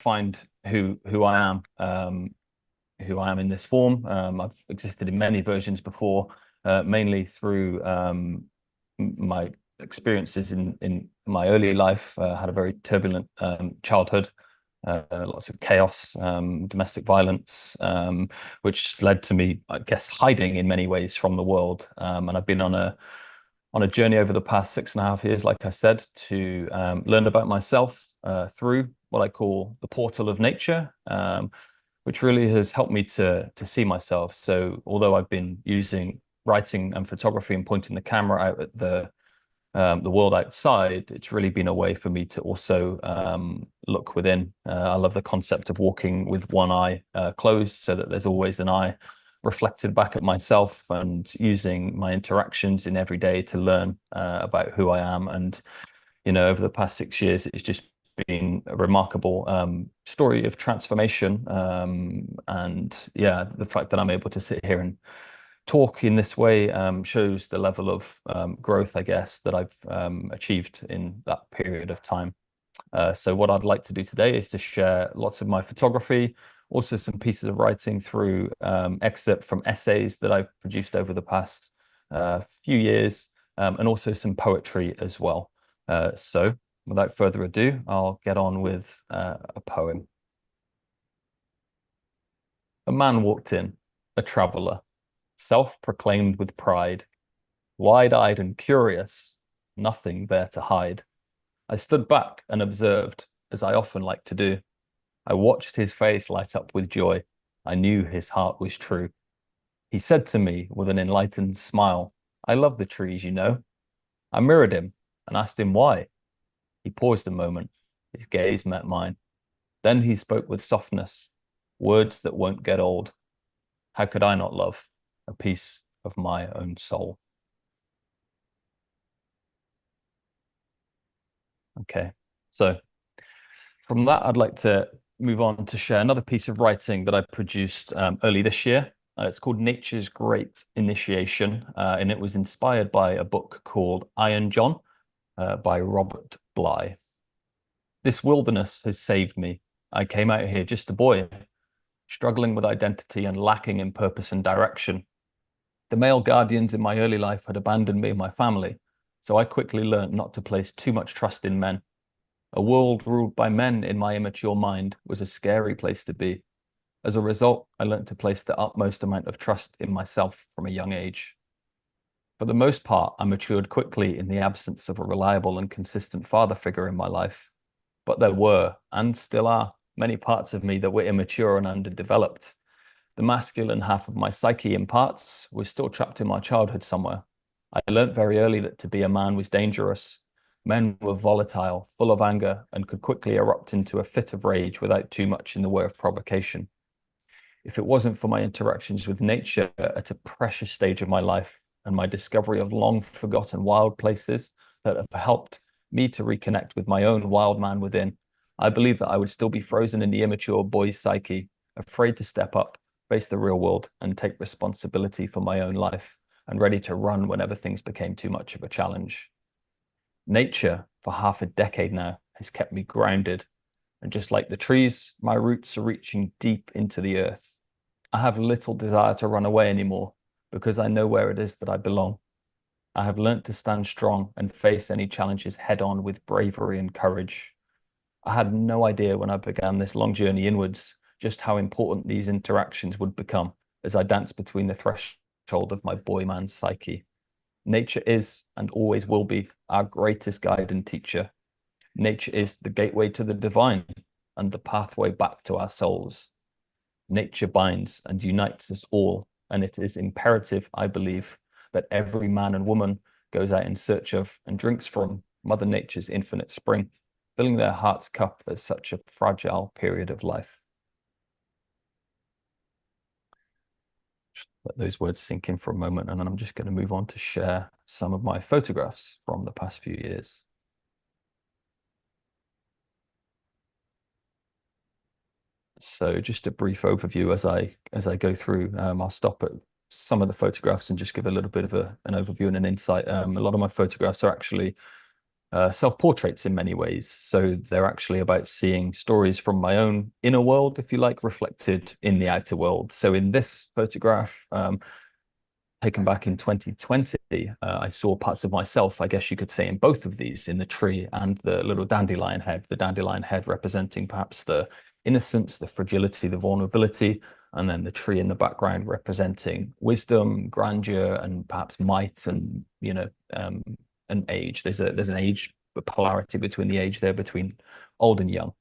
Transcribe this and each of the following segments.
find who I am in this form. I've existed in many versions before, mainly through my experiences in my early life. Had a very turbulent childhood, lots of chaos, domestic violence, which led to me, I guess, hiding in many ways from the world. And I've been on a journey over the past 6.5 years, like I said, to learn about myself through what I call the portal of nature, which really has helped me to see myself. So although I've been using writing and photography and pointing the camera out at the world outside, it's really been a way for me to also look within. I love the concept of walking with one eye closed so that there's always an eye reflected back at myself, and using my interactions in every day to learn about who I am. And, over the past 6 years, it's just been a remarkable story of transformation. And yeah, the fact that I'm able to sit here and talk in this way shows the level of growth, I guess, that I've achieved in that period of time. So what I'd like to do today is to share lots of my photography, also some pieces of writing through excerpt from essays that I've produced over the past few years, and also some poetry as well. So without further ado, I'll get on with a poem. A man walked in, a traveller, self-proclaimed with pride, wide-eyed and curious, nothing there to hide. I stood back and observed, as I often like to do. I watched his face light up with joy. I knew his heart was true. He said to me with an enlightened smile, I love the trees, you know. I mirrored him and asked him why. He paused a moment. His gaze met mine. Then he spoke with softness, words that won't get old. How could I not love a piece of my own soul? Okay, so from that, I'd like to move on to share another piece of writing that I produced early this year. It's called Nature's Great Initiation, and it was inspired by a book called Iron John by Robert Bly. This wilderness has saved me. I came out here just a boy, struggling with identity and lacking in purpose and direction. The male guardians in my early life had abandoned me and my family, so I quickly learned not to place too much trust in men. A world ruled by men in my immature mind was a scary place to be. As a result, I learned to place the utmost amount of trust in myself from a young age. For the most part, I matured quickly in the absence of a reliable and consistent father figure in my life. But there were, and still are, many parts of me that were immature and underdeveloped. The masculine half of my psyche in parts was still trapped in my childhood somewhere. I learnt very early that to be a man was dangerous. Men were volatile, full of anger, and could quickly erupt into a fit of rage without too much in the way of provocation. If it wasn't for my interactions with nature at a precious stage of my life and my discovery of long forgotten wild places that have helped me to reconnect with my own wild man within, I believe that I would still be frozen in the immature boy's psyche, afraid to step up, face the real world, and take responsibility for my own life, and ready to run whenever things became too much of a challenge. Nature, for half a decade now, has kept me grounded, and just like the trees, my roots are reaching deep into the earth. I have little desire to run away anymore, because I know where it is that I belong. I have learnt to stand strong and face any challenges head on with bravery and courage. I had no idea when I began this long journey inwards just how important these interactions would become as I danced between the threshold of my boy man's psyche. Nature is and always will be our greatest guide and teacher. Nature is the gateway to the divine and the pathway back to our souls. Nature binds and unites us all, and it is imperative, I believe, that every man and woman goes out in search of and drinks from Mother Nature's infinite spring, filling their heart's cup at such a fragile period of life. Just let those words sink in for a moment, and then I'm just going to move on to share some of my photographs from the past few years. So just a brief overview as I go through. I'll stop at some of the photographs and just give a little bit of an overview and an insight. A lot of my photographs are actually self-portraits in many ways. So they're actually about seeing stories from my own inner world, if you like, reflected in the outer world. So in this photograph, taken back in 2020, I saw parts of myself, I guess you could say, in both of these, in the tree and the little dandelion head, the dandelion head representing perhaps the innocence, the fragility, the vulnerability, and then the tree in the background representing wisdom, grandeur, and perhaps might and, an age. There's an age polarity between the age there between old and young.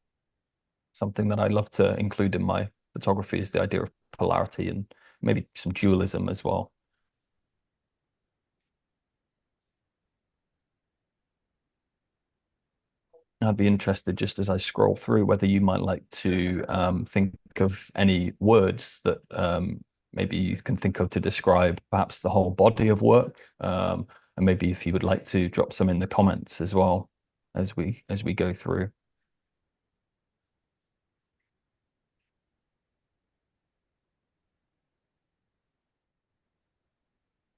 Something that I love to include in my photography is the idea of polarity and maybe some dualism as well. I'd be interested, just as I scroll through, whether you might like to think of any words that maybe you can think of to describe perhaps the whole body of work, and maybe if you would like to drop some in the comments as well as we go through.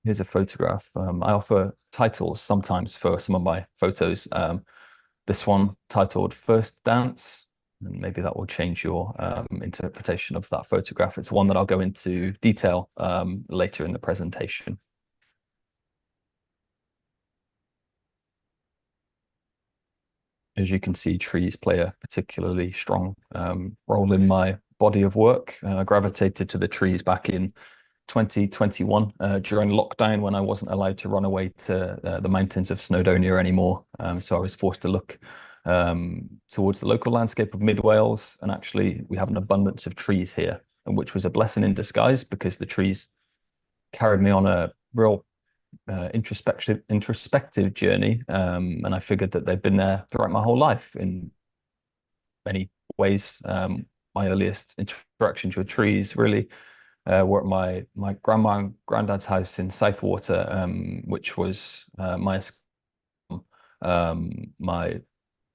Here's a photograph. I offer titles sometimes for some of my photos. This one titled First Dance, and maybe that will change your interpretation of that photograph. It's one that I'll go into detail later in the presentation. As you can see, trees play a particularly strong role in my body of work. I gravitated to the trees back in 2021 during lockdown when I wasn't allowed to run away to the mountains of Snowdonia anymore. So I was forced to look towards the local landscape of mid Wales. And actually, we have an abundance of trees here, and which was a blessing in disguise because the trees carried me on a real introspective journey. And I figured that they'd been there throughout my whole life in many ways. My earliest interactions with trees really were at my grandma and granddad's house in Southwater, which was my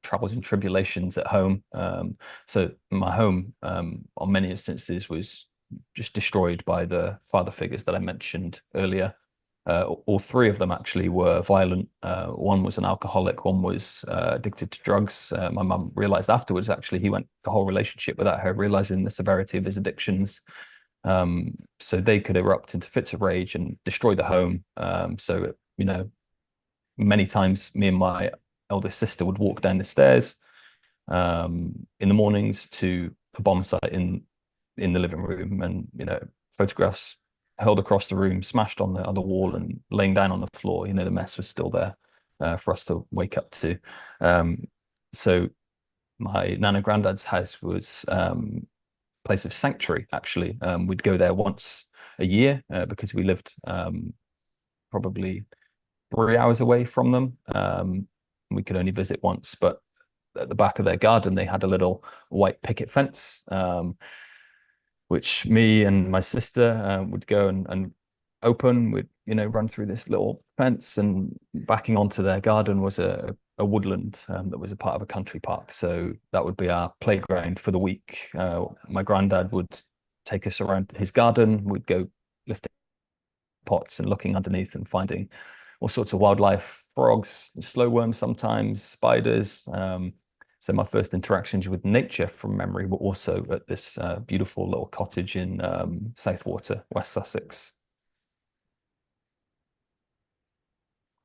troubles and tribulations at home. So my home, on many instances, was just destroyed by the father figures that I mentioned earlier. All three of them actually were violent. One was an alcoholic, one was addicted to drugs. My mum realized afterwards, actually, he went the whole relationship without her realizing the severity of his addictions. So they could erupt into fits of rage and destroy the home. So, many times me and my eldest sister would walk down the stairs in the mornings to a bomb site in the living room, and photographs held across the room, smashed on the other wall, and laying down on the floor. The mess was still there for us to wake up to. So my nan and granddad's house was place of sanctuary. Actually, we'd go there once a year because we lived probably 3 hours away from them. We could only visit once, but at the back of their garden, they had a little white picket fence, which me and my sister would go and open. We'd, run through this little fence, and backing onto their garden was a woodland that was a part of a country park. So that would be our playground for the week. My granddad would take us around his garden. We'd go lifting pots and looking underneath and finding all sorts of wildlife, frogs, slow worms sometimes, spiders. So my first interactions with nature from memory were also at this beautiful little cottage in Southwater, West Sussex.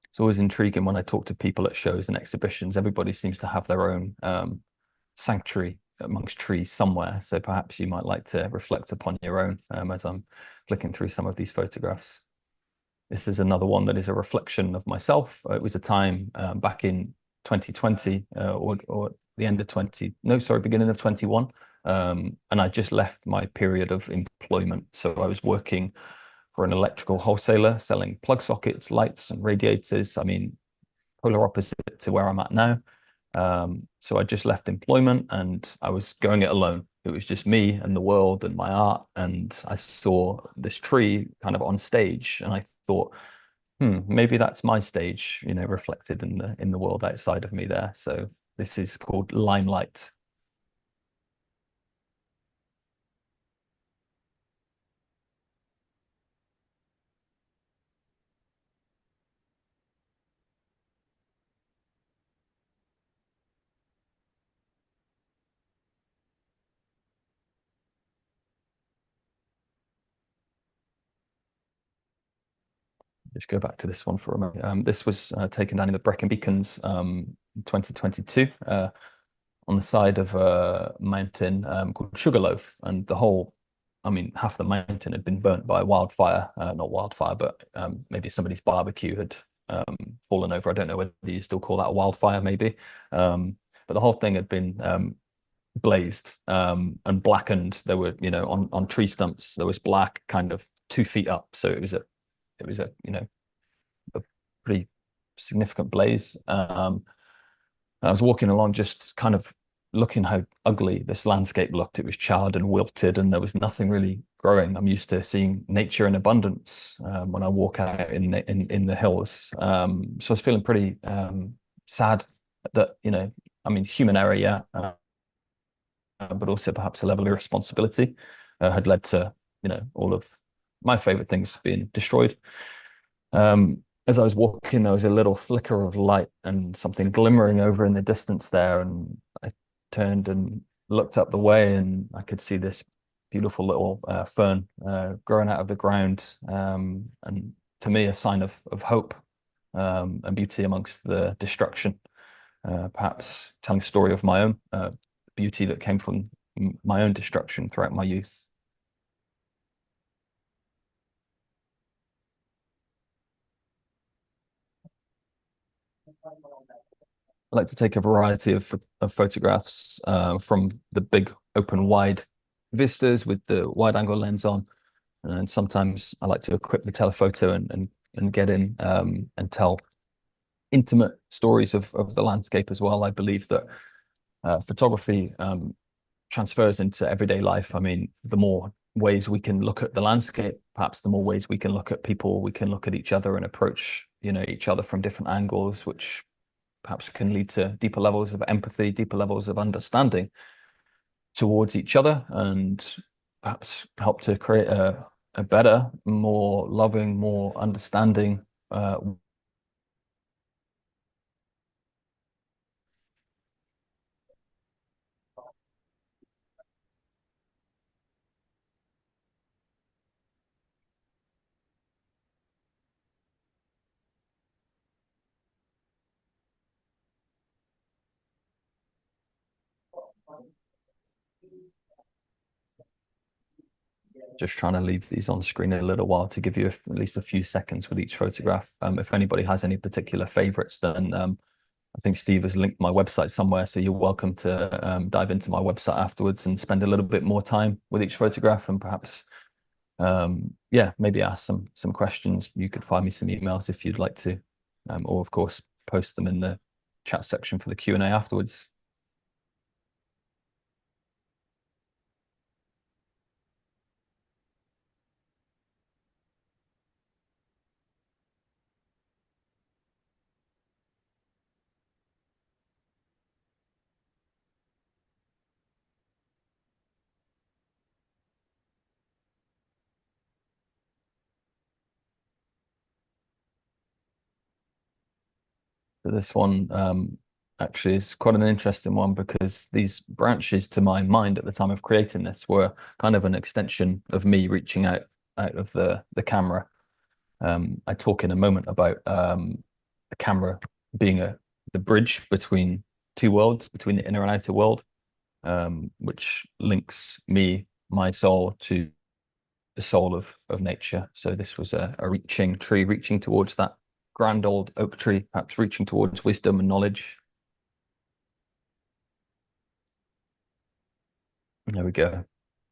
It's always intriguing when I talk to people at shows and exhibitions. Everybody seems to have their own sanctuary amongst trees somewhere. So perhaps you might like to reflect upon your own as I'm flicking through some of these photographs. This is another one that is a reflection of myself. It was a time back in 2020 or the end of 20, no, sorry, beginning of 21. And I just left my period of employment. So I was working for an electrical wholesaler selling plug sockets, lights, and radiators. I mean, polar opposite to where I'm at now. So I just left employment and I was going it alone. It was just me and the world and my art. And I saw this tree kind of on stage, and I thought, maybe that's my stage, reflected in the world outside of me there. So this is called Limelight. Just go back to this one for a moment. This was taken down in the Brecon Beacons 2022 on the side of a mountain called Sugarloaf, and the whole, I mean, half the mountain had been burnt by a wildfire, not wildfire, but maybe somebody's barbecue had fallen over. I don't know whether you still call that a wildfire, maybe. But the whole thing had been blazed and blackened. There were, on tree stumps, there was black kind of 2 feet up. So it was a a pretty significant blaze. I was walking along just kind of looking how ugly this landscape looked. It was charred and wilted, and there was nothing really growing. I'm used to seeing nature in abundance when I walk out in the hills. So I was feeling pretty sad that, I mean, human error, yeah, but also perhaps a level of responsibility had led to, all of my favorite things being destroyed. As I was walking, there was a little flicker of light and something glimmering over in the distance there. And I turned and looked up the way, and I could see this beautiful little fern growing out of the ground. And to me, a sign of hope and beauty amongst the destruction. Perhaps telling a story of my own beauty that came from my own destruction throughout my youth. I like to take a variety of photographs from the big open wide vistas with the wide angle lens on. And sometimes I like to equip the telephoto and get in and tell intimate stories of the landscape as well. I believe that photography transfers into everyday life. I mean, the more ways we can look at the landscape, perhaps the more ways we can look at people, we can look at each other and approach, each other from different angles, which perhaps can lead to deeper levels of empathy, deeper levels of understanding towards each other, and perhaps help to create a better, more loving, more understanding just trying to leave these on screen a little while to give you at least a few seconds with each photograph. If anybody has any particular favorites, then I think Steve has linked my website somewhere, so you're welcome to dive into my website afterwards and spend a little bit more time with each photograph, and perhaps, yeah, maybe ask some questions. You could find me some emails if you'd like to, or of course post them in the chat section for the Q&A afterwards. So this one actually is quite an interesting one, because these branches to my mind at the time of creating this were kind of an extension of me reaching out of the camera. I talk in a moment about the camera being the bridge between two worlds, between the inner and outer world, which links me, my soul, to the soul of nature. So this was a reaching tree, reaching towards that grand old oak tree, perhaps reaching towards wisdom and knowledge. There we go.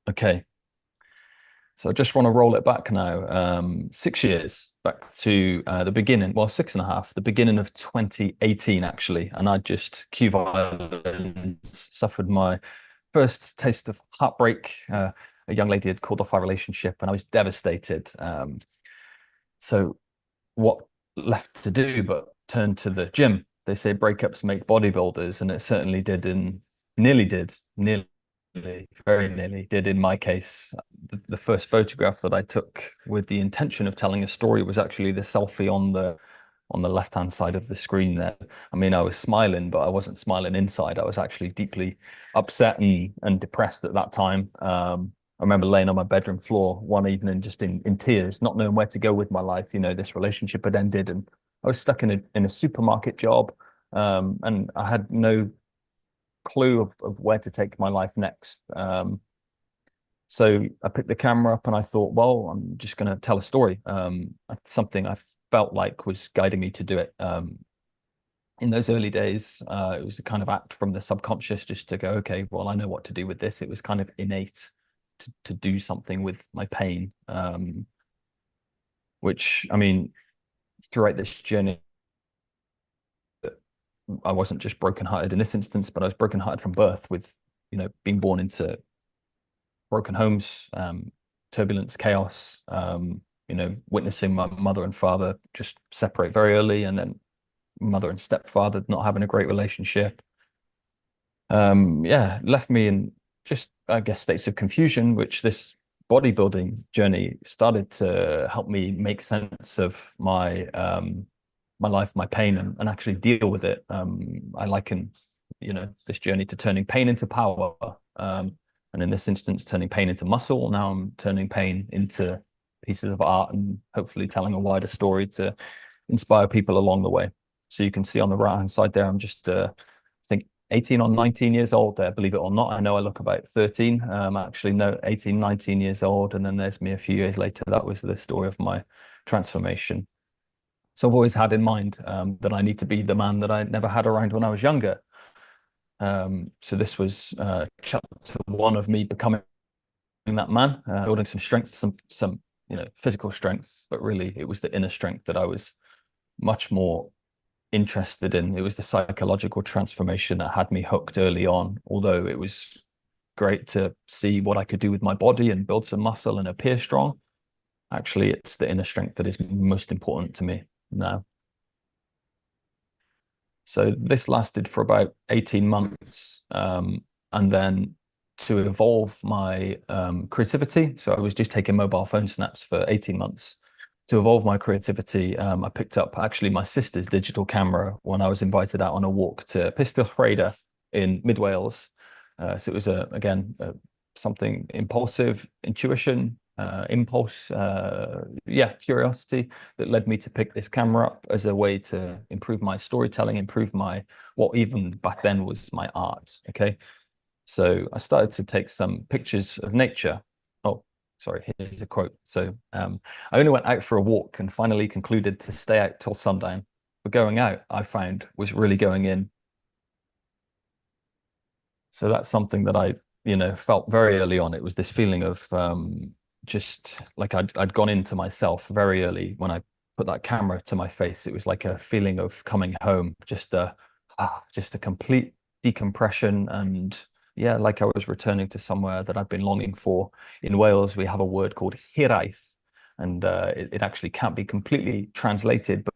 Okay. So I just want to roll it back now, 6 years back to the beginning, well, 6.5, the beginning of 2018, actually. And I just Q violence, suffered my first taste of heartbreak. A young lady had called off our relationship, and I was devastated. So what left to do but turn to the gym? They say breakups make bodybuilders, and it certainly did nearly, very nearly did in my case. The first photograph that I took with the intention of telling a story was actually the selfie on the left-hand side of the screen there. I mean, I was smiling, but I wasn't smiling inside. I was actually deeply upset and depressed at that time. I remember laying on my bedroom floor one evening, just in tears, not knowing where to go with my life. You know, this relationship had ended, and I was stuck in a supermarket job, and I had no clue of where to take my life next. So I picked the camera up and I thought, well, I'm just going to tell a story. Something I felt like was guiding me to do it. In those early days, it was a kind of act from the subconscious just to go, okay, well, I know what to do with this. It was kind of innate to do something with my pain, which, I mean, throughout this journey, I wasn't just brokenhearted in this instance, but I was brokenhearted from birth with, being born into broken homes, turbulence, chaos, witnessing my mother and father just separate very early, and then mother and stepfather not having a great relationship. Yeah, left me in just, I guess, states of confusion, which this bodybuilding journey started to help me make sense of my life, my pain, and actually deal with it. I liken, this journey to turning pain into power. And in this instance, turning pain into muscle. Now I'm turning pain into pieces of art and hopefully telling a wider story to inspire people along the way. So you can see on the right-hand side there, I'm just, I think 18 or 19 years old there, believe it or not. I know I look about 13, actually no, 18, 19 years old. And then there's me a few years later. That was the story of my transformation. So I've always had in mind that I need to be the man that I never had around when I was younger. So this was chapter one of me becoming that man, building some strength, some physical strength, but really it was the inner strength that I was much more interested in. It was the psychological transformation that had me hooked early on, although it was great to see what I could do with my body and build some muscle and appear strong. Actually, it's the inner strength that is most important to me now. So this lasted for about 18 months. And then to evolve my creativity, so I was just taking mobile phone snaps for 18 months. To evolve my creativity, I picked up actually my sister's digital camera when I was invited out on a walk to Pistillfreda in mid Wales. So it was, again, something impulsive, intuition, impulse, yeah, curiosity that led me to pick this camera up as a way to improve my storytelling, improve my, what even back then was my art. Okay. So I started to take some pictures of nature. Oh, sorry, here's a quote. So I only went out for a walk and finally concluded to stay out till sundown. But going out, I found, was really going in. So that's something that I, felt very early on. It was this feeling of just like I'd gone into myself very early when I put that camera to my face. It was like a feeling of coming home, just a complete decompression, and yeah, like I was returning to somewhere that I'd been longing for. In Wales, we have a word called hiraeth, and it actually can't be completely translated,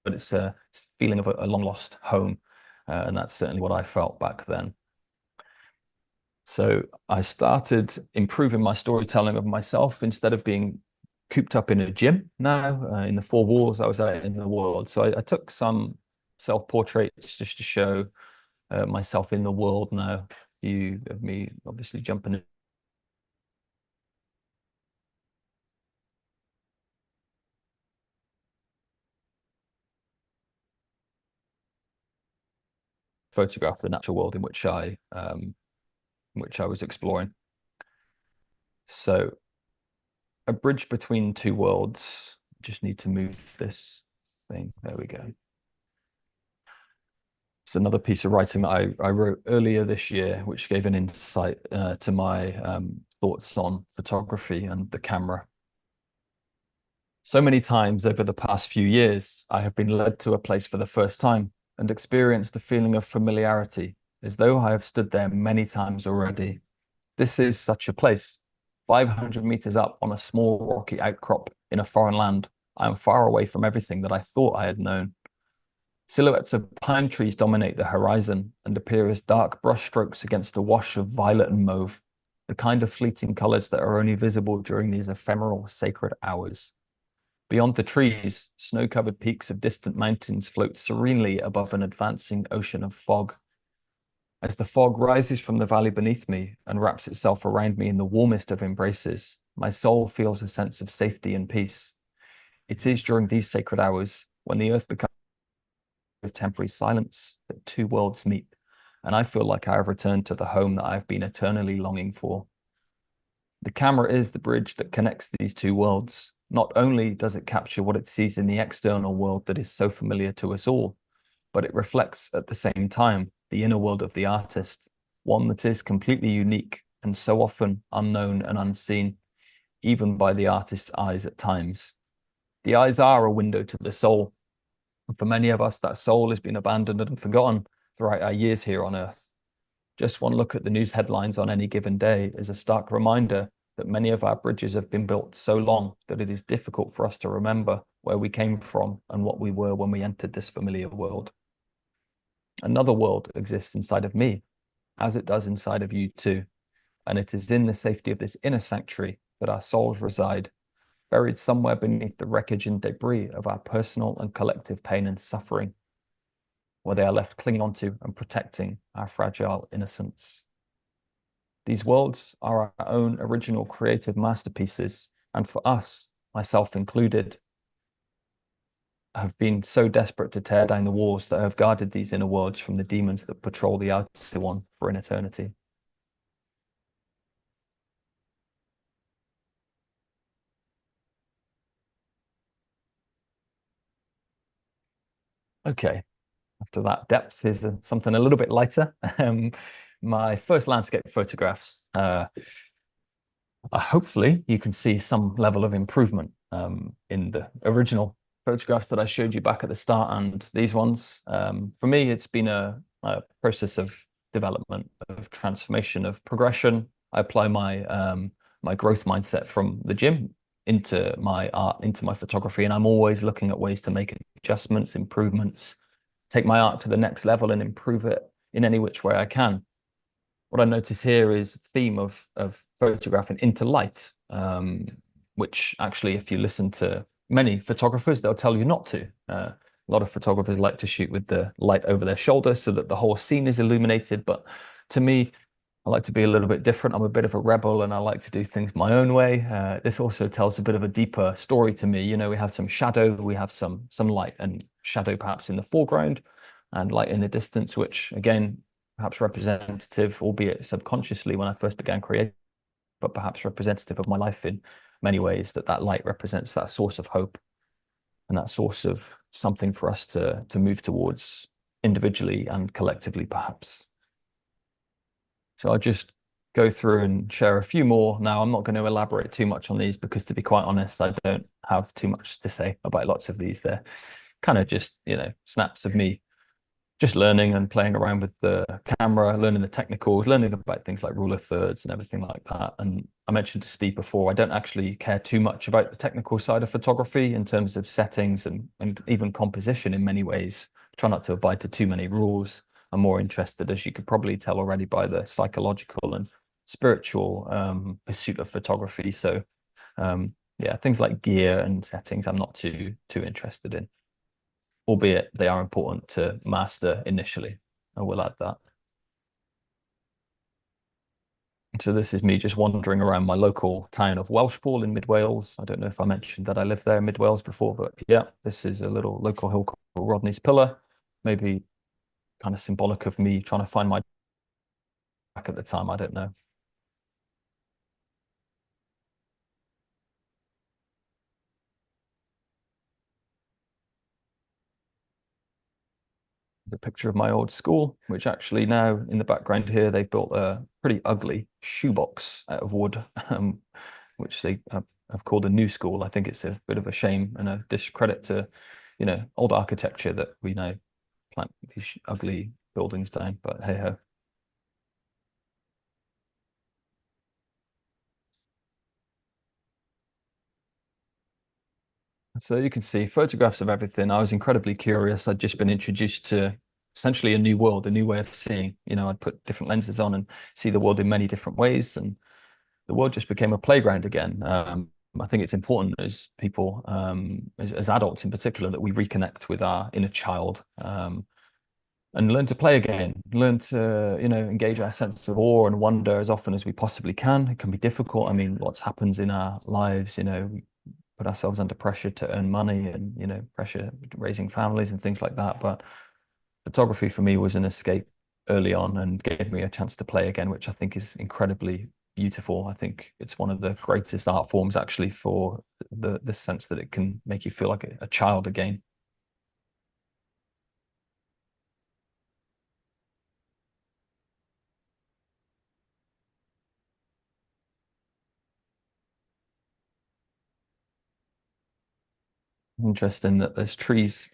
but it's a feeling of a long lost home. And that's certainly what I felt back then. So I started improving my storytelling of myself instead of being cooped up in a gym now, in the four walls. I was out in the world. So I took some self-portraits just to show myself in the world now. A few of me obviously jumping in photograph the natural world in which I was exploring. So a bridge between two worlds. Just need to move this thing. There we go. It's another piece of writing that I wrote earlier this year, which gave an insight to my thoughts on photography and the camera. So many times over the past few years, I have been led to a place for the first time and experienced a feeling of familiarity, as though I have stood there many times already. This is such a place. 500 meters up on a small rocky outcrop in a foreign land, I am far away from everything that I thought I had known. Silhouettes of pine trees dominate the horizon and appear as dark brushstrokes against a wash of violet and mauve, the kind of fleeting colors that are only visible during these ephemeral sacred hours. Beyond the trees, snow-covered peaks of distant mountains float serenely above an advancing ocean of fog. As the fog rises from the valley beneath me and wraps itself around me in the warmest of embraces, my soul feels a sense of safety and peace. It is during these sacred hours, when the earth becomes a temporary silence, that two worlds meet, and I feel like I have returned to the home that I've been eternally longing for. The camera is the bridge that connects these two worlds. Not only does it capture what it sees in the external world that is so familiar to us all, but it reflects at the same time the inner world of the artist, one that is completely unique and so often unknown and unseen, even by the artist's eyes at times. The eyes are a window to the soul, and for many of us, that soul has been abandoned and forgotten throughout our years here on Earth. Just one look at the news headlines on any given day is a stark reminder that many of our bridges have been built so long that it is difficult for us to remember where we came from and what we were when we entered this familiar world. Another world exists inside of me, as it does inside of you too, and it is in the safety of this inner sanctuary that our souls reside, buried somewhere beneath the wreckage and debris of our personal and collective pain and suffering, where they are left clinging onto and protecting our fragile innocence. These worlds are our own original creative masterpieces, and for us, myself included, have been so desperate to tear down the walls that have guarded these inner worlds from the demons that patrol the outer one for an eternity. Okay, after that depth is something a little bit lighter. My first landscape photographs hopefully you can see some level of improvement in the original photographs that I showed you back at the start and these ones. For me, it's been a process of development, of transformation, of progression. I apply my growth mindset from the gym into my art, into my photography, and I'm always looking at ways to make adjustments, improvements, take my art to the next level and improve it in any which way I can. What I notice here is the theme of photographing into light, which actually, if you listen to many photographers, they'll tell you not to. A lot of photographers like to shoot with the light over their shoulder so that the whole scene is illuminated. But to me, I like to be a little bit different. I'm a bit of a rebel and I like to do things my own way. This also tells a bit of a deeper story to me. You know, we have some shadow, we have some light and shadow perhaps in the foreground and light in the distance, which again, perhaps representative, albeit subconsciously when I first began creating, but perhaps representative of my life in many ways, that light represents that source of hope and that source of something for us to move towards individually and collectively, perhaps. So I'll just go through and share a few more. Now, I'm not going to elaborate too much on these because, to be quite honest, I don't have too much to say about lots of these. They're kind of just, snaps of me just learning and playing around with the camera, learning the technicals, learning about things like rule of thirds and everything like that. And I mentioned to Steve before, I don't actually care too much about the technical side of photography in terms of settings and even composition in many ways. Try not to abide to too many rules. I'm more interested, as you could probably tell already, by the psychological and spiritual pursuit of photography. So yeah, things like gear and settings, I'm not too interested in, albeit they are important to master initially. I will add that. So this is me just wandering around my local town of Welshpool in Mid Wales. I don't know if I mentioned that I lived there in Mid Wales before, but yeah, this is a little local hill called Rodney's Pillar, maybe kind of symbolic of me trying to find my back at the time. I don't know. There's a picture of my old school, which actually now in the background here, they've built a pretty ugly shoebox out of wood, which they have called a new school. I think it's a bit of a shame and a discredit to, old architecture that we now plant these ugly buildings down. But hey ho. So you can see photographs of everything. I was incredibly curious. I'd just been introduced to essentially a new world, a new way of seeing. I'd put different lenses on and see the world in many different ways, and the world just became a playground again. I think it's important as people, as adults in particular, that we reconnect with our inner child. and learn to play again, learn to, engage our sense of awe and wonder as often as we possibly can. It can be difficult. I mean, what happens in our lives, we put ourselves under pressure to earn money and, pressure raising families and things like that. But photography for me was an escape early on and gave me a chance to play again, which I think is incredibly beautiful. I think it's one of the greatest art forms actually for the sense that it can make you feel like a child again. Interesting that there's trees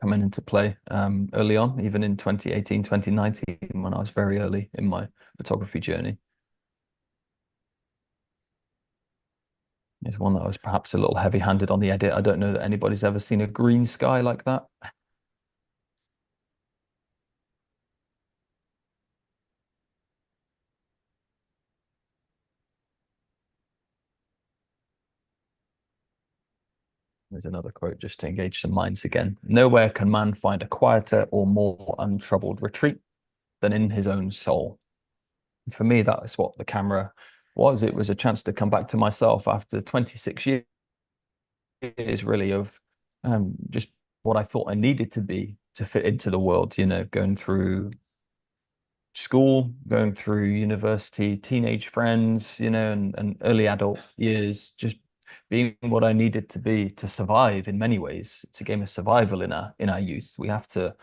coming into play early on, even in 2018, 2019, when I was very early in my photography journey. It's one that I was perhaps a little heavy-handed on the edit. I don't know that anybody's ever seen a green sky like that. There's another quote just to engage some minds again. Nowhere can man find a quieter or more untroubled retreat than in his own soul. For me, that is what the camera was. It was a chance to come back to myself after 26 years, really, of just what I thought I needed to be to fit into the world, going through school, going through university, teenage friends, and early adult years, just being what I needed to be to survive in many ways. It's a game of survival in our youth. We have to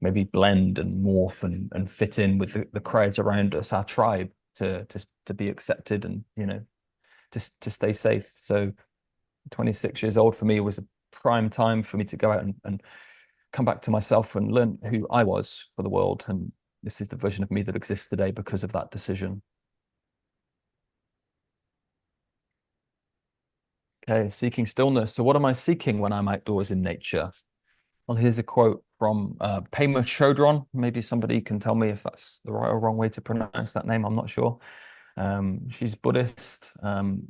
maybe blend and morph and fit in with the crowds around us, our tribe, to be accepted and, to stay safe. So 26 years old for me was a prime time for me to go out and come back to myself and learn who I was for the world. And this is the version of me that exists today because of that decision. Okay, seeking stillness. So, what am I seeking when I'm outdoors in nature? Well, here's a quote from Pema Chodron. Maybe somebody can tell me if that's the right or wrong way to pronounce that name. I'm not sure. She's Buddhist.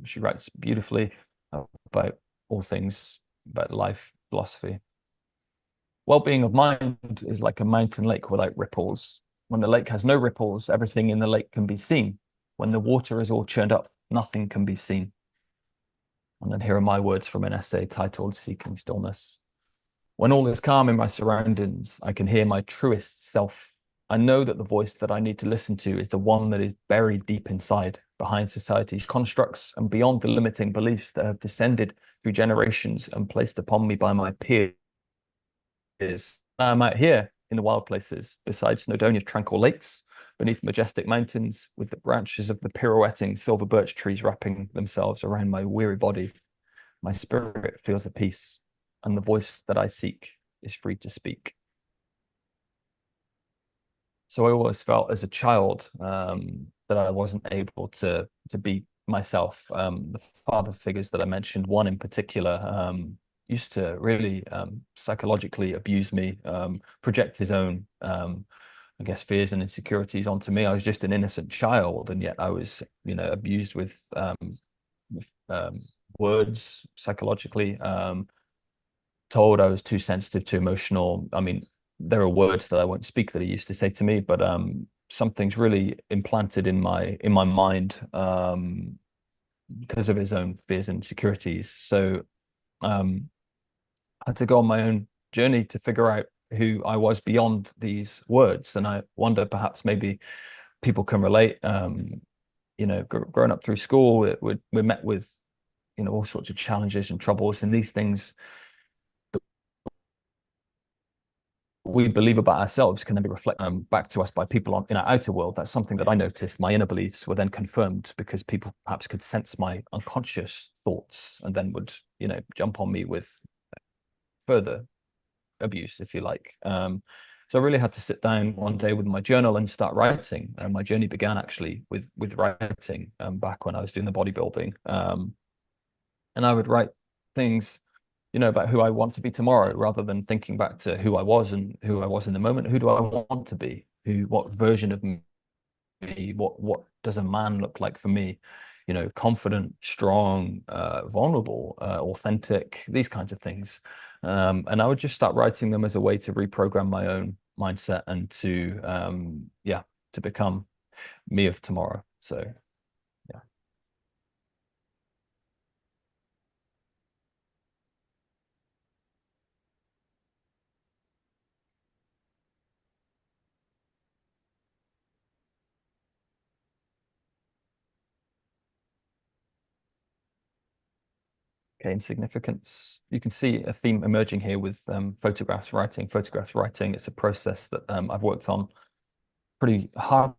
She writes beautifully about all things about life, philosophy. Well-being of mind is like a mountain lake without ripples. When the lake has no ripples, everything in the lake can be seen. When the water is all churned up, nothing can be seen. And then here are my words from an essay titled Seeking Stillness. When all is calm in my surroundings, I can hear my truest self. I know that the voice that I need to listen to is the one that is buried deep inside, behind society's constructs and beyond the limiting beliefs that have descended through generations and placed upon me by my peers. I'm out here in the wild places, beside Snowdonia's tranquil lakes, beneath majestic mountains, with the branches of the pirouetting silver birch trees wrapping themselves around my weary body. My spirit feels at peace, and the voice that I seek is free to speak. So I always felt as a child that I wasn't able to be myself. The father figures that I mentioned, one in particular, used to really psychologically abuse me, project his own, I guess, fears and insecurities onto me. I was just an innocent child, and yet I was, abused with words psychologically. Told I was too sensitive, too emotional. I mean, there are words that I won't speak that he used to say to me, but something's really implanted in my mind because of his own fears and insecurities. So I had to go on my own journey to figure out who I was beyond these words. And I wonder perhaps maybe people can relate. Growing up through school, we're met with all sorts of challenges and troubles, and these things we believe about ourselves can then be reflected back to us by people in our outer world. That's something that I noticed. My inner beliefs were then confirmed because people perhaps could sense my unconscious thoughts and then would, jump on me with further abuse, if you like. So I really had to sit down one day with my journal and start writing. And my journey began actually with writing back when I was doing the bodybuilding. And I would write things about who I want to be tomorrow rather than thinking back to who I was and who I was in the moment. Who do I want to be? What version of me? What does a man look like for me? Confident, strong, vulnerable, authentic, these kinds of things. And I would just start writing them as a way to reprogram my own mindset and to yeah, to become me of tomorrow. So yeah. Okay, in significance, you can see a theme emerging here with photographs writing. Photographs writing, it's a process that I've worked on pretty hard,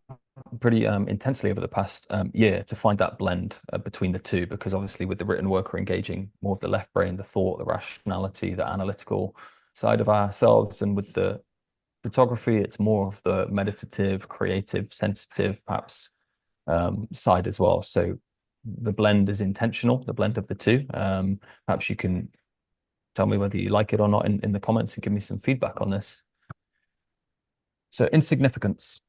pretty intensely over the past year to find that blend between the two, because obviously with the written work, we're engaging more of the left brain, the thought, the rationality, the analytical side of ourselves. And with the photography, it's more of the meditative, creative, sensitive, perhaps side as well. So the blend is intentional, the blend of the two. Perhaps you can tell me whether you like it or not in the comments and give me some feedback on this. So, insignificance.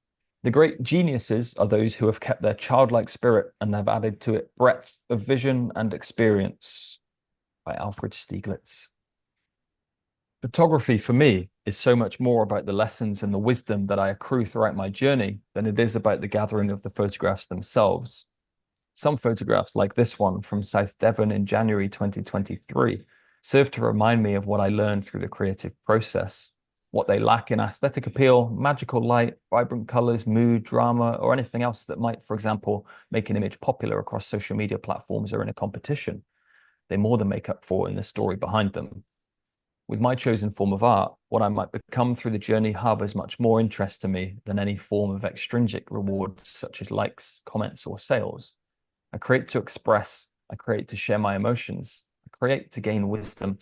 The great geniuses are those who have kept their childlike spirit and have added to it breadth of vision and experience, by Alfred Stieglitz. Photography for me is so much more about the lessons and the wisdom that I accrue throughout my journey than it is about the gathering of the photographs themselves. Some photographs, like this one from South Devon in January 2023, serve to remind me of what I learned through the creative process, what they lack in aesthetic appeal, magical light, vibrant colors, mood, drama, or anything else that might, for example, make an image popular across social media platforms or in a competition. They more than make up for in the story behind them. With my chosen form of art, what I might become through the journey harbors much more interest to me than any form of extrinsic reward, such as likes, comments, or sales. I create to express. I create to share my emotions. I create to gain wisdom.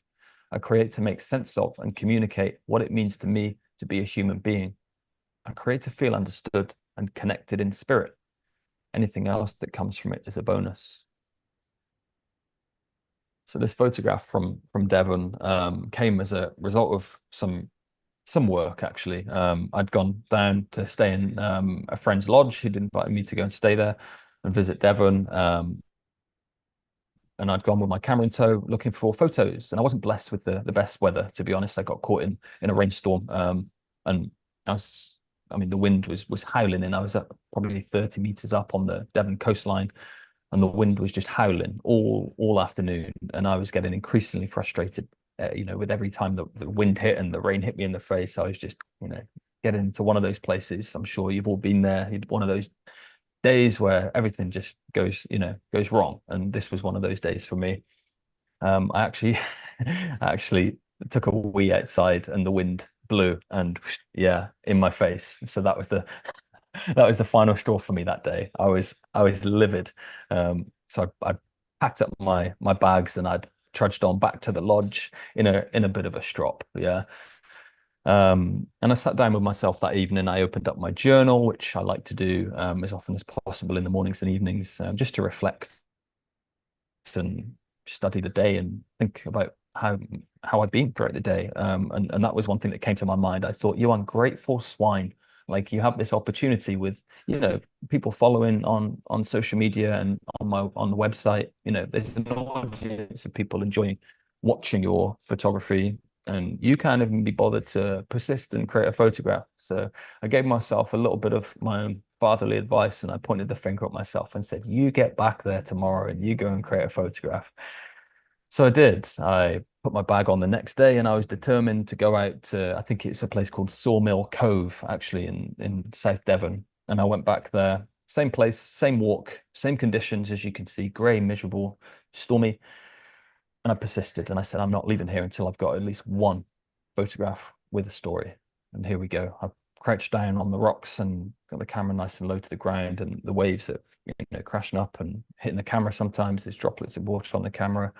I create to make sense of and communicate what it means to me to be a human being. I create to feel understood and connected in spirit. Anything else that comes from it is a bonus. So this photograph from Devon came as a result of some work actually. I'd gone down to stay in a friend's lodge. He'd invited me to go and stay there and visit Devon. And I'd gone with my camera in tow looking for photos. And I wasn't blessed with the best weather, to be honest. I got caught in a rainstorm. And I was, I mean, the wind was howling, and I was up probably 30 meters up on the Devon coastline, and the wind was just howling all afternoon. And I was getting increasingly frustrated, with every time the wind hit and the rain hit me in the face. I was just, getting into one of those places. I'm sure you've all been there. One of those days where everything just goes wrong, and this was one of those days for me. I actually I actually took a wee outside, and the wind blew, and yeah, in my face. So that was the final straw for me that day. I was livid. So I packed up my bags, and I'd trudged on back to the lodge in a bit of a strop. Yeah. And I sat down with myself that evening. I opened up my journal, which I like to do as often as possible in the mornings and evenings, just to reflect and study the day and think about how I've been throughout the day. And that was one thing that came to my mind. I thought, you ungrateful swine. Like, you have this opportunity with, people following on social media and on the website. There's an audience of people enjoying watching your photography, and you can't even be bothered to persist and create a photograph. So I gave myself a little bit of my own fatherly advice, and I pointed the finger at myself and said, you get back there tomorrow and you go and create a photograph. So I did. I put my bag on the next day, and I was determined to go out to, I think it's a place called Sawmill Cove, actually in South Devon. And I went back there, same place, same walk, same conditions, as you can see, grey, miserable, stormy. And I persisted, and I said, I'm not leaving here until I've got at least one photograph with a story. And here we go. I crouched down on the rocks and got the camera nice and low to the ground, and the waves are, crashing up and hitting the camera sometimes. There's droplets of water on the camera.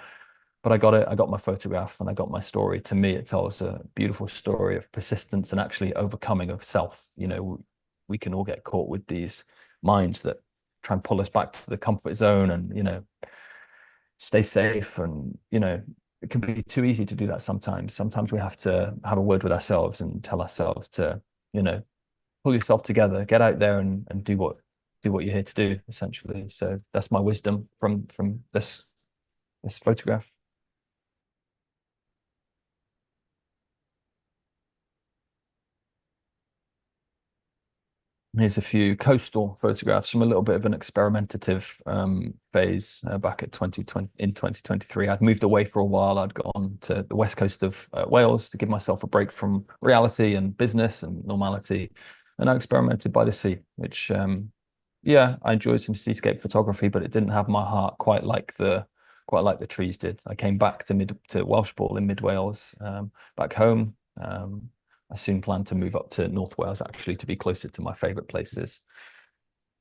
But I got it. I got my photograph, and I got my story. To me, it tells a beautiful story of persistence and actually overcoming of self. We can all get caught with these minds that try and pull us back to the comfort zone, and stay safe. And it can be too easy to do that sometimes. Sometimes we have to have a word with ourselves and tell ourselves to, pull yourself together, get out there, and do what you're here to do, essentially. So that's my wisdom from this photograph. Here's a few coastal photographs from a little bit of an experimentative phase back at 2020 in 2023. I'd moved away for a while. I'd gone to the west coast of Wales to give myself a break from reality and business and normality, and I experimented by the sea, which yeah, I enjoyed some seascape photography, but it didn't have my heart quite like the trees did. I came back to Welshpool in mid Wales, back home. I soon plan to move up to North Wales actually to be closer to my favorite places.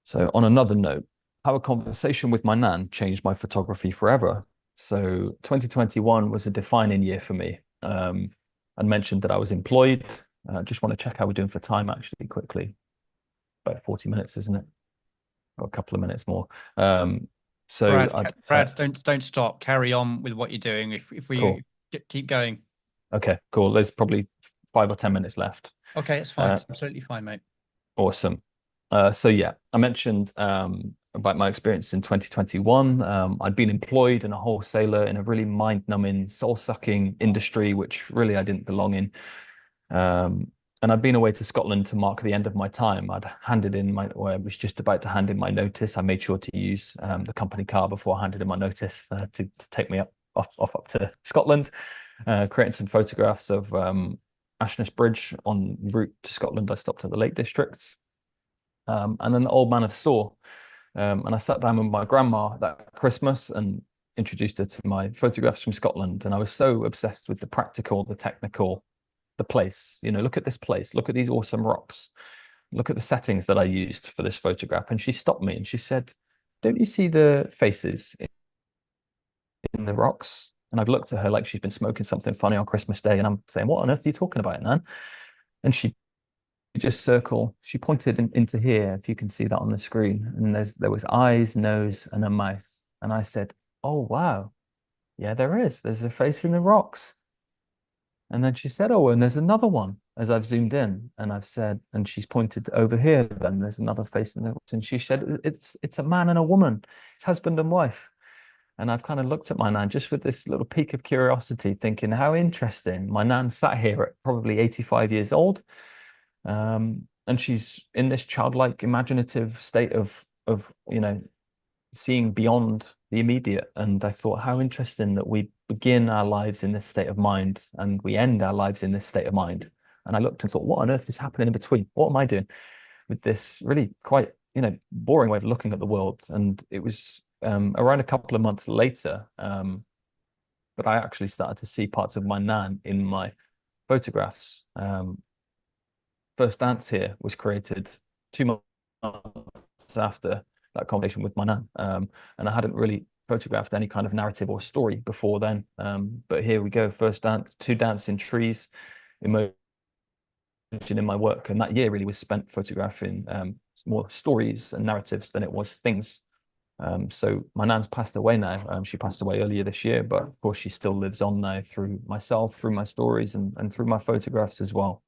So on another note, how a conversation with my nan changed my photography forever. So 2021 was a defining year for me. I mentioned that I was employed. I just want to check how we're doing for time actually quickly. About 40 minutes, isn't it? Or a couple of minutes more. So I'd Brad, don't stop. Carry on with what you're doing. If we cool. keep going. Okay, cool. There's probably 5 or 10 minutes left. Okay, it's fine. Uh, It's absolutely fine, mate. awesome. So yeah, I mentioned about my experience in 2021. I'd been employed in a wholesaler in a really mind-numbing, soul-sucking industry, which really I didn't belong in. Um, and I'd been away to Scotland to mark the end of my time. I'd handed in my, or I was just about to hand in my notice. I made sure to use the company car before I handed in my notice to take me up to Scotland, creating some photographs of Ashness Bridge en route to Scotland. I stopped at the Lake District, and an old man of store. And I sat down with my grandma that Christmas and introduced her to my photographs from Scotland. And I was so obsessed with the practical, the technical, the place. You know, look at this place, look at these awesome rocks, look at the settings that I used for this photograph. And she stopped me and she said, "Don't you see the faces in the rocks?" And I've looked at her like she's been smoking something funny on Christmas Day. And I'm saying, "What on earth are you talking about, Nan?" And she pointed into here, if you can see that on the screen. And there was eyes, nose, and a mouth. And I said, "Oh, wow. Yeah, there is. There's a face in the rocks." And then she said, "Oh, and there's another one," as I've zoomed in and I've said, and she's pointed over here, then there's another face in the rocks. And she said, it's a man and a woman. It's husband and wife. And I've kind of looked at my nan just with this little peak of curiosity, thinking, how interesting. My nan sat here at probably 85 years old. And she's in this childlike, imaginative state of seeing beyond the immediate. And I thought, how interesting that we begin our lives in this state of mind and we end our lives in this state of mind. And I looked and thought, what on earth is happening in between? What am I doing with this really quite, boring way of looking at the world? And it was around a couple of months later that I actually started to see parts of my nan in my photographs. First Dance here was created 2 months after that conversation with my nan. And I hadn't really photographed any kind of narrative or story before then. But here we go, First Dance, two dancing trees emerging in my work. And that year really was spent photographing more stories and narratives than it was things. So my nan's passed away now. She passed away earlier this year, but of course she still lives on now through myself, through my stories and through my photographs as well.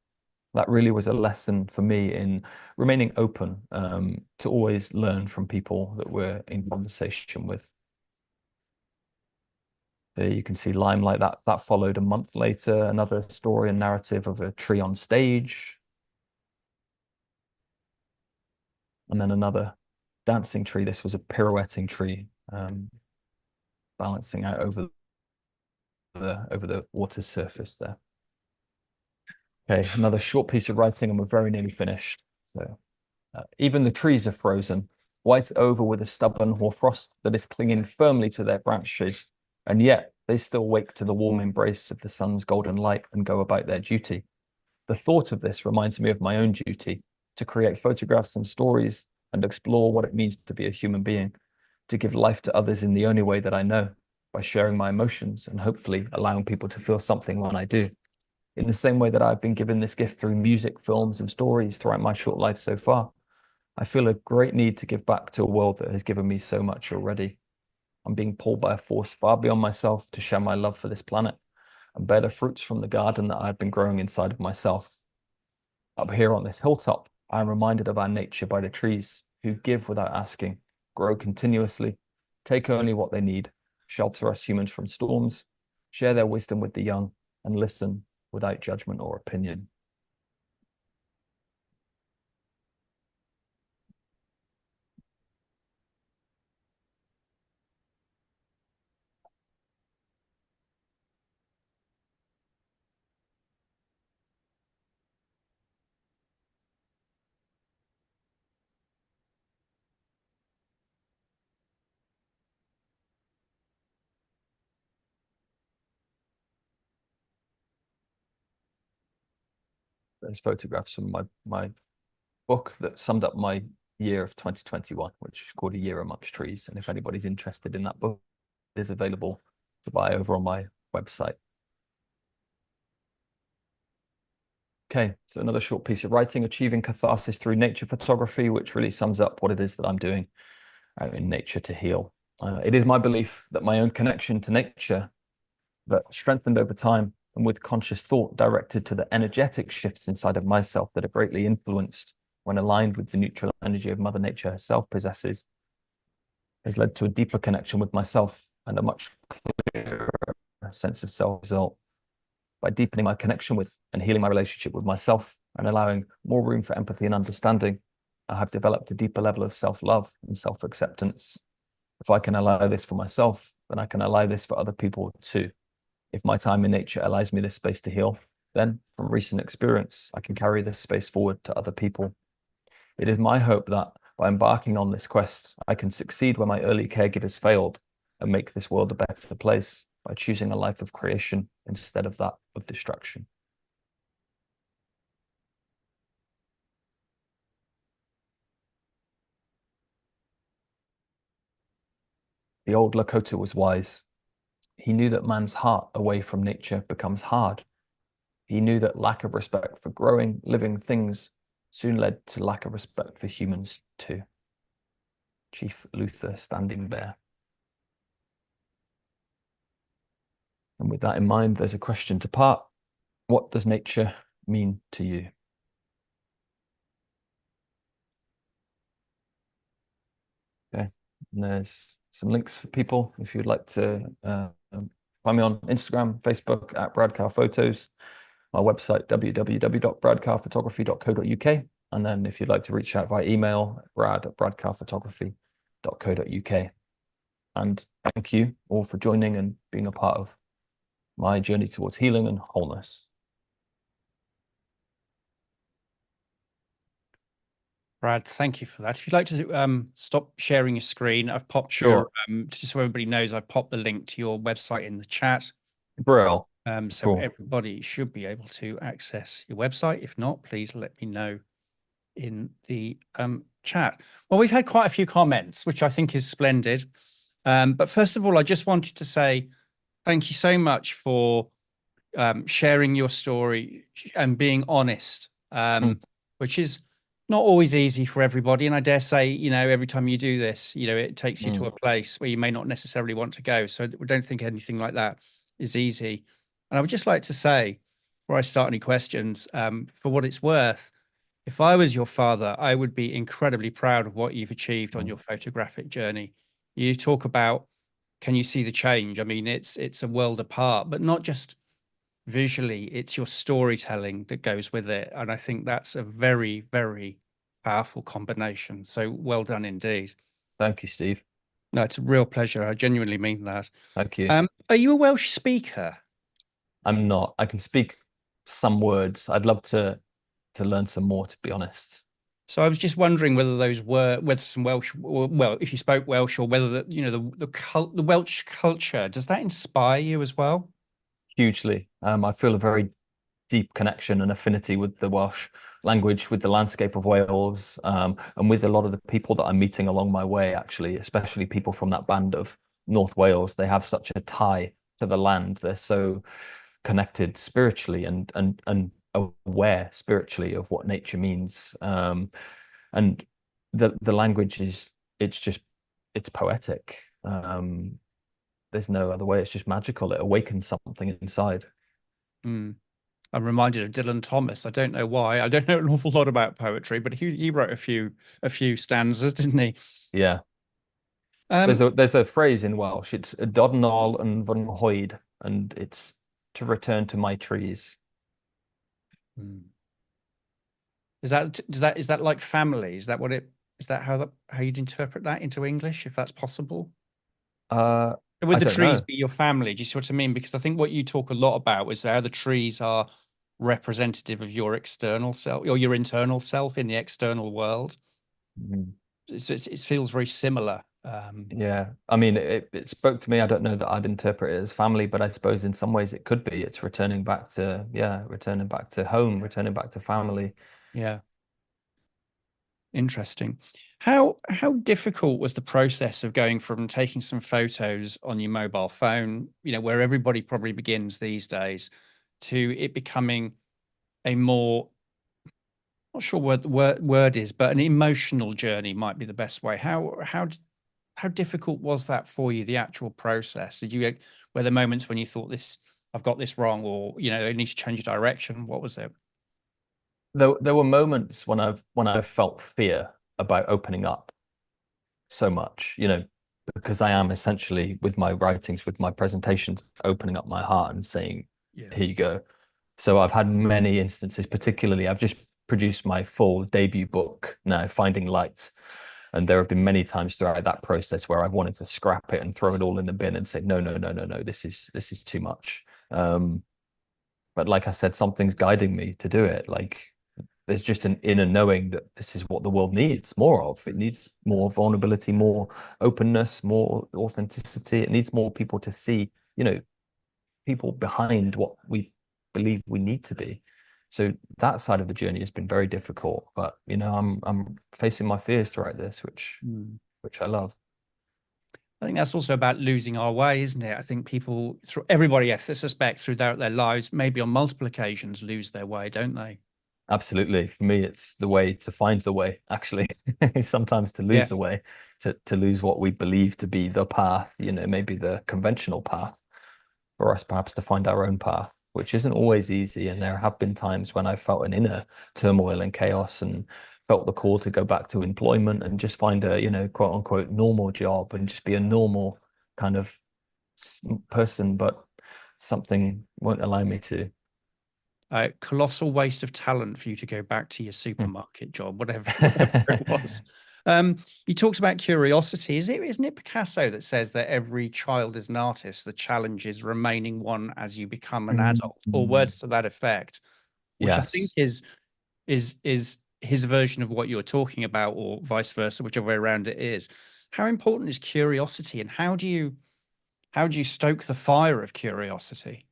That really was a lesson for me in remaining open, to always learn from people that we're in conversation with. There you can see Limelight. That followed a month later, another story and narrative of a tree on stage, and then another dancing tree. This was a pirouetting tree, balancing out over the water's surface there. Okay, another short piece of writing, and we're very nearly finished. So. Even the trees are frozen, white over with a stubborn hoarfrost that is clinging firmly to their branches, and yet they still wake to the warm embrace of the sun's golden light and go about their duty. The thought of this reminds me of my own duty to create photographs and stories and explore what it means to be a human being, to give life to others in the only way that I know, by sharing my emotions and hopefully allowing people to feel something when I do. In the same way that I've been given this gift through music, films, and stories throughout my short life so far, I feel a great need to give back to a world that has given me so much already. I'm being pulled by a force far beyond myself to share my love for this planet and bear the fruits from the garden that I've been growing inside of myself. Up here on this hilltop, I am reminded of our nature by the trees who give without asking, grow continuously, take only what they need, shelter us humans from storms, share their wisdom with the young, and listen without judgment or opinion. there's photographs from my book that summed up my year of 2021, which is called A Year Amongst Trees. And if anybody's interested in that book, it is available to buy over on my website. Okay, so another short piece of writing, achieving catharsis through nature photography, which really sums up what it is that I'm doing out in nature to heal. It is my belief that my own connection to nature, that strengthened over time and with conscious thought directed to the energetic shifts inside of myself that are greatly influenced when aligned with the neutral energy of Mother Nature herself possesses, has led to a deeper connection with myself and a much clearer sense of self result. By deepening my connection with and healing my relationship with myself and allowing more room for empathy and understanding, I have developed a deeper level of self-love and self-acceptance. If I can allow this for myself, then I can allow this for other people too. If my time in nature allows me this space to heal, then from recent experience, I can carry this space forward to other people. It is my hope that by embarking on this quest, I can succeed where my early caregivers failed and make this world a better place by choosing a life of creation instead of that of destruction. The old Lakota was wise. He knew that man's heart away from nature becomes hard. He knew that lack of respect for growing, living things soon led to lack of respect for humans too. Chief Luther Standing Bear. And with that in mind, there's a question to part. What does nature mean to you? Okay, and there's some links for people if you'd like to find me on Instagram, Facebook at Brad Carr Photos, my website www.bradcarphotography.co.uk, and then if you'd like to reach out via email, brad@bradcarphotography.co.uk. And thank you all for joining and being a part of my journey towards healing and wholeness. Brad, thank you for that. If you'd like to stop sharing your screen, I've popped Sure. just so everybody knows, I've popped the link to your website in the chat. Brill. So Cool. everybody should be able to access your website. If not, please let me know in the chat. Well, we've had quite a few comments, which I think is splendid. But first of all, I just wanted to say thank you so much for sharing your story and being honest, which is not always easy for everybody. And I dare say, you know, every time you do this, you know, it takes you to a place where you may not necessarily want to go. So we don't think anything like that is easy. And I would just like to say, before I start any questions, for what it's worth, if I was your father, I would be incredibly proud of what you've achieved on your photographic journey. You talk about, can you see the change? I mean, it's a world apart, but not just visually, it's your storytelling that goes with it. And I think that's a very, very powerful combination. So well done indeed. Thank you, Steve. No, it's a real pleasure. I genuinely mean that. Thank you. Are you a Welsh speaker? I'm not. I can speak some words. I'd love to learn some more, to be honest. So I was just wondering whether whether some Welsh, or, well, if you spoke Welsh, or whether that, you know, the Welsh culture, does that inspire you as well? Hugely. I feel a very deep connection and affinity with the Welsh language, with the landscape of Wales, and with a lot of the people that I'm meeting along my way, actually, especially people from that band of North Wales. They have such a tie to the land. They're so connected spiritually and aware spiritually of what nature means. And the language is, it's poetic. There's no other way. It's just magical. It awakens something inside. I'm reminded of Dylan Thomas. I don't know why. I don't know an awful lot about poetry, but he wrote a few stanzas, didn't he? Yeah. There's a phrase in Welsh. It's y dod yn ôl yn fy nghoed, and it's to return to my trees. Is that like family? Is that what it is that how you'd interpret that into English, if that's possible? Would the trees be your family? Do you see what I mean? Because I think what you talk a lot about is how the trees are representative of your external self or your internal self in the external world. So it feels very similar. Yeah, I mean, it spoke to me. I don't know that I'd interpret it as family, but I suppose in some ways it could be. It's returning back to, yeah, returning back to home, returning back to family. Yeah, interesting. How difficult was the process of going from taking some photos on your mobile phone, where everybody probably begins these days, to it becoming a more, not sure what the word is, but an emotional journey might be the best way. How difficult was that for you, the actual process? Were there moments when you thought I've got this wrong, or I need to change direction? What was it? There were moments when I've felt fear about opening up so much, because I am essentially with my writings, with my presentations, opening up my heart and saying, Yeah. here you go. So I've had many instances, particularly I've just produced my full debut book now, Finding Light. And there have been many times throughout that process where I've wanted to scrap it and throw it all in the bin and say, no, no, no, no, no, this is too much. But like I said, something's guiding me to do it. Like there's just an inner knowing that this is what the world needs more of. It needs more vulnerability, more openness, more authenticity. It needs more people to see, people behind what we believe we need to be. So that side of the journey has been very difficult, but I'm facing my fears throughout this, Mm. which I love. I think that's also about losing our way, isn't it? I think everybody, I suspect, throughout their lives, maybe on multiple occasions, lose their way, don't they? Absolutely. For me, it's the way to find the way, actually. Sometimes to lose Yeah. the way, to lose what we believe to be the path, maybe the conventional path, for us perhaps to find our own path, which isn't always easy. And there have been times when I felt an inner turmoil and chaos and felt the call to go back to employment and just find a, quote unquote, normal job and just be a normal kind of person, but something won't allow me to. Colossal waste of talent for you to go back to your Hmm. supermarket job, whatever it was. You talked about curiosity. Isn't it Picasso that says that every child is an artist? The challenge is remaining one as you become an adult, or Mm. words to that effect, which I think Yes. is his version of what you're talking about, or vice versa, whichever way around it is. How important is curiosity, and how do you stoke the fire of curiosity?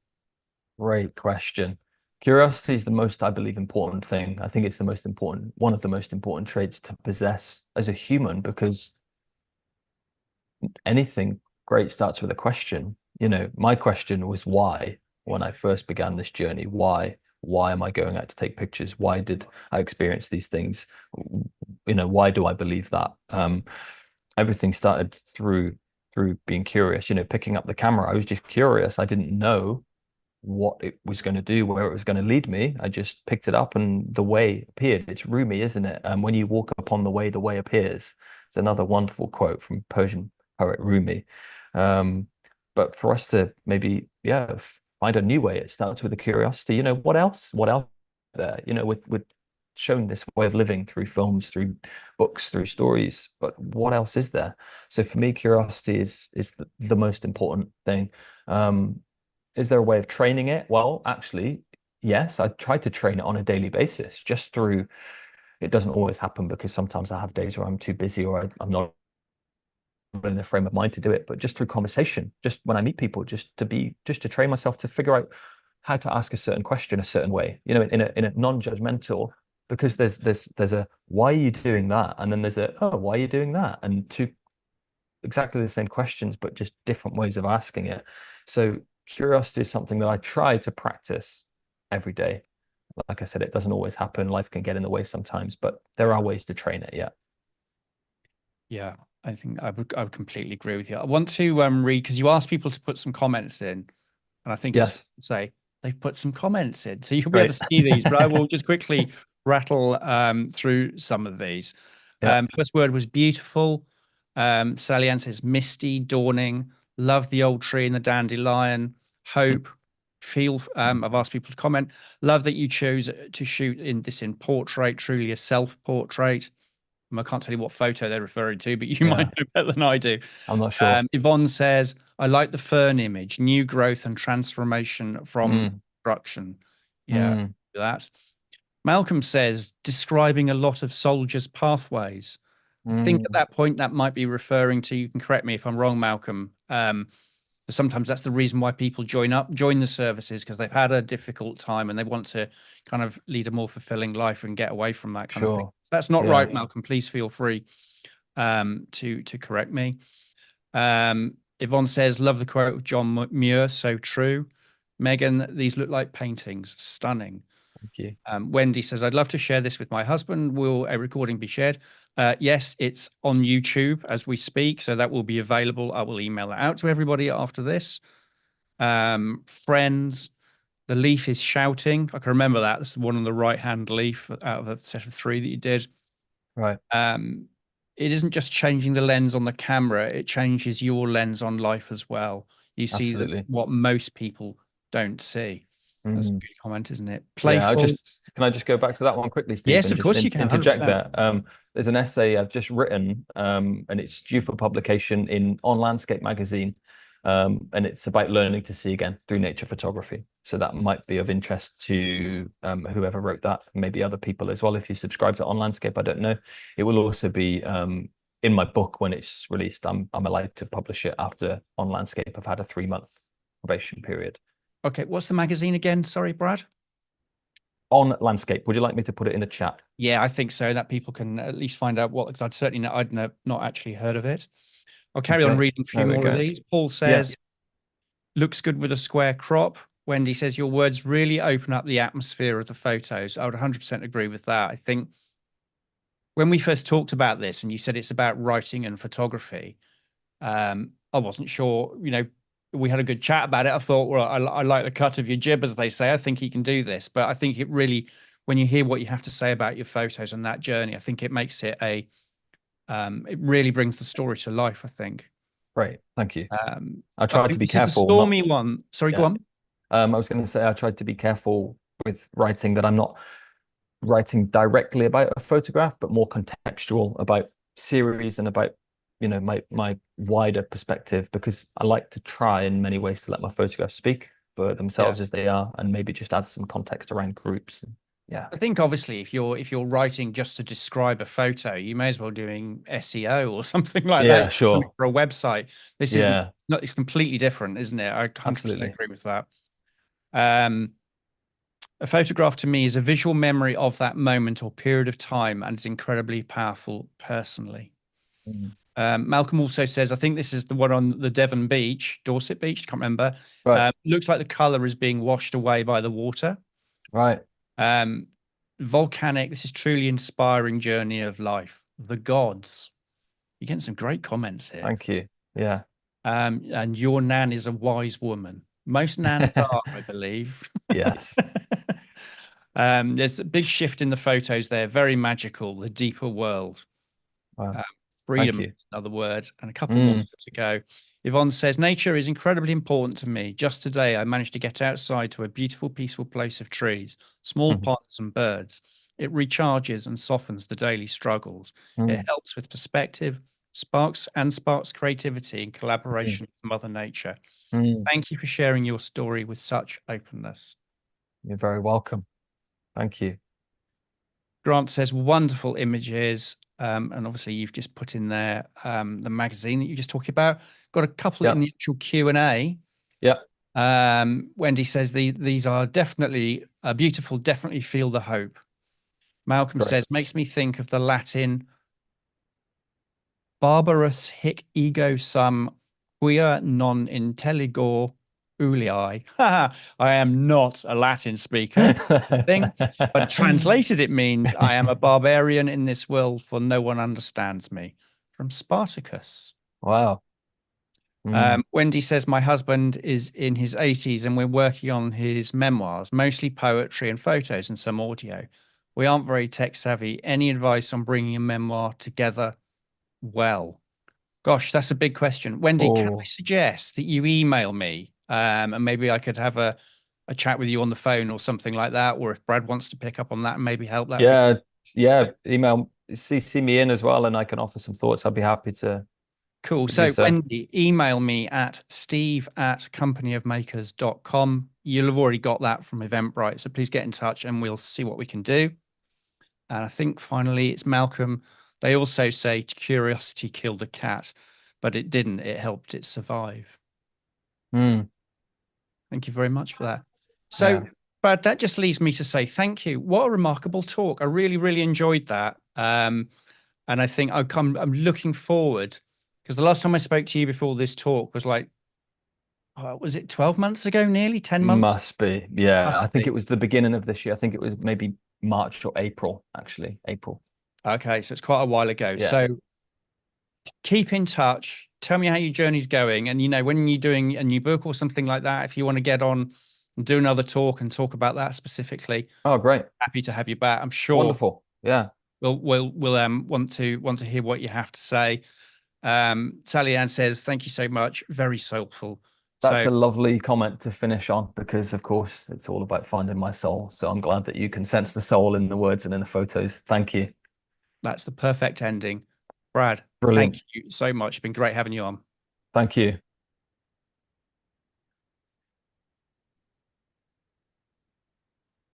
Great question. Curiosity is the most, I believe, important thing. I think it's the most important, one of the most important traits to possess as a human, because anything great starts with a question. My question was why when I first began this journey. Why? Why am I going out to take pictures? Why did I experience these things? Why do I believe that? Everything started through being curious, picking up the camera. I was just curious. I didn't know what it was going to do, where it was going to lead me. I just picked it up and the way appeared. It's Rumi, isn't it? And when you walk upon the way appears. It's another wonderful quote from Persian poet Rumi. Um, but for us to maybe, yeah, find a new way, it starts with a curiosity. What else? What else there? We're shown this way of living through films, through books, through stories. But what else is there? So for me, curiosity is the most important thing. Is there a way of training it? Well, actually, yes, I try to train it on a daily basis, just through, it doesn't always happen because sometimes I have days where I'm too busy or I'm not in the frame of mind to do it, but just through conversation, just when I meet people, just to train myself to figure out how to ask a certain question a certain way, in a non-judgmental, because there's a why are you doing that? And then there's a oh, why are you doing that? And two exactly the same questions, but just different ways of asking it. So curiosity is something that I try to practice every day. Like I said, it doesn't always happen. Life can get in the way sometimes, but there are ways to train it. Yeah. Yeah, I think I would completely agree with you. I want to read, because you asked people to put some comments in, and I think it's fair Yes. to say they've put some comments in, so you'll be able Great. to see these. But I will just quickly rattle through some of these. Yeah. First word was beautiful. Sally Ann says misty, dawning. Love the old tree and the dandelion. Hope. Feel. I've asked people to comment. Love that you chose to shoot in portrait. Truly a self portrait. I can't tell you what photo they're referring to, but you might Yeah. know better than I do. I'm not sure. Yvonne says, I like the fern image, new growth and transformation from Mm, destruction. Yeah, mm, that. Malcolm says, describing a lot of soldiers' pathways. I think at Mm, that point that might be referring to, you can correct me if I'm wrong, Malcolm. Sometimes that's the reason why people join the services, because they've had a difficult time and they want to kind of lead a more fulfilling life and get away from that kind of thing. sure. If that's not Yeah. right, Malcolm, please feel free to correct me. Yvonne says, love the quote of John Muir, so true. Megan, these look like paintings, stunning. Thank you. Wendy says, I'd love to share this with my husband. Will a recording be shared? Yes, it's on YouTube as we speak, so that will be available. I will email it out to everybody after this. Friends, the leaf is shouting. I can remember that. This is one on the right-hand leaf out of a set of 3 that you did. Right. It isn't just changing the lens on the camera, it changes your lens on life as well. You see Absolutely. what most people don't see. That's a Mm. good comment, isn't it? Yeah, Playful. can I just go back to that one quickly, Steve, Yes, and of just course you can, interject 100%. there? There's an essay I've just written, and it's due for publication on Landscape magazine, and it's about learning to see again through nature photography. So that might be of interest to whoever wrote that, maybe other people as well. If you subscribe to On Landscape, I don't know. It will also be in my book when it's released. I'm allowed to publish it after On Landscape have had a 3-month probation period. Okay, what's the magazine again? Sorry, Brad. On Landscape, would you like me to put it in the chat? Yeah, I think so. That people can at least find out what, because I'd not actually heard of it. I'll carry on Okay, reading a few there we more of go. these. Paul Yeah. says, looks good with a square crop. Wendy says, your words really open up the atmosphere of the photos. I would 100% agree with that. I think when we first talked about this and you said it's about writing and photography, I wasn't sure, we had a good chat about it. I thought, well, I like the cut of your jib, as they say. I think he can do this. But I think it really, when you hear what you have to say about your photos and that journey, I think it makes it it really brings the story to life, I think. Great, thank you. I I tried to think be this is the careful, not stormy one. Sorry, go yeah. on. I was going to say I tried to be careful with writing that I'm not writing directly about a photograph, but more contextual about series and about my wider perspective, because I like to try in many ways to let my photographs speak for Yeah. themselves as they are, and maybe just add some context around groups. Yeah, I think obviously if you're writing just to describe a photo, you may as well doing SEO or something like yeah, that, something sure, for a website. This isn't yeah, not it's completely different, isn't it? I 100% absolutely. agree with that. Um, a photograph to me is a visual memory of that moment or period of time and is incredibly powerful personally. Mm. Malcolm also says, I think this is the one on the Devon beach, Dorset Beach, can't remember. Right, Looks like the color is being washed away by the water. right. Um, Volcanic, this is truly inspiring journey of life. The gods. You're getting some great comments here. Thank you. Yeah. And your nan is a wise woman. Most nans are, I believe. Yes. There's a big shift in the photos there. Very magical. The deeper world. Wow. Um, Thank freedom you. is another word. And a couple more Mm, to go. Yvonne says, nature is incredibly important to me. Just today, I managed to get outside to a beautiful, peaceful place of trees, small mhm, ponds and birds. It recharges and softens the daily struggles. It mm, helps with perspective, sparks creativity and mm, collaboration with Mother Nature. mm. Thank you for sharing your story with such openness. You're very welcome. Thank you. Grant says wonderful images. And obviously you've just put in there the magazine that you just talked about. Got a couple in Yeah. the actual Q&A. Yeah. Wendy says these are definitely beautiful, definitely feel the hope. Malcolm Great. says, makes me think of the Latin barbarus hic ego sum quia non intelligor ulei. I am not a Latin speaker, thing, but translated it means I am a barbarian in this world, for no one understands me. From Spartacus. Wow. Mm. Wendy says, my husband is in his 80s and we're working on his memoirs, mostly poetry and photos and some audio. We aren't very tech savvy. Any advice on bringing a memoir together well? Gosh, that's a big question. Wendy, can I Oh, suggest that you email me and maybe I could have a chat with you on the phone or something like that? Or if Brad wants to pick up on that and maybe help, that would be yeah. Yeah. Email, CC me in as well, and I can offer some thoughts. I'd be happy cool. to do So, so. Wendy, email me at steve@companyofmakers.com. You'll have already got that from Eventbrite. So please get in touch and we'll see what we can do. And I think finally it's Malcolm. They also say curiosity killed a cat, but it didn't. It helped it survive. Mm, Thank you very much for that. So, yeah. but that just leads me to say thank you. What a remarkable talk. I really, really enjoyed that. And I think I'm looking forward because the last time I spoke to you before this talk was like, was it 12 months ago, nearly 10 months? Must be. Yeah. I Must think it be. was the beginning of this year. I think it was maybe March or April, actually. April. Okay, so it's quite a while ago. Yeah. So keep in touch. Tell me how your journey's going. And, when you're doing a new book or something like that, if you want to get on and do another talk and talk about that specifically, Oh, great. happy to have you back. I'm sure Wonderful. Yeah. we'll want to hear what you have to say. Sally Ann says, thank you so much. Very soulful. That's So a lovely comment to finish on because, of course, it's all about finding my soul. So I'm glad that you can sense the soul in the words and in the photos. Thank you. that's the perfect ending. Brad, thank Brilliant. you so much. It's been great having you on. Thank you.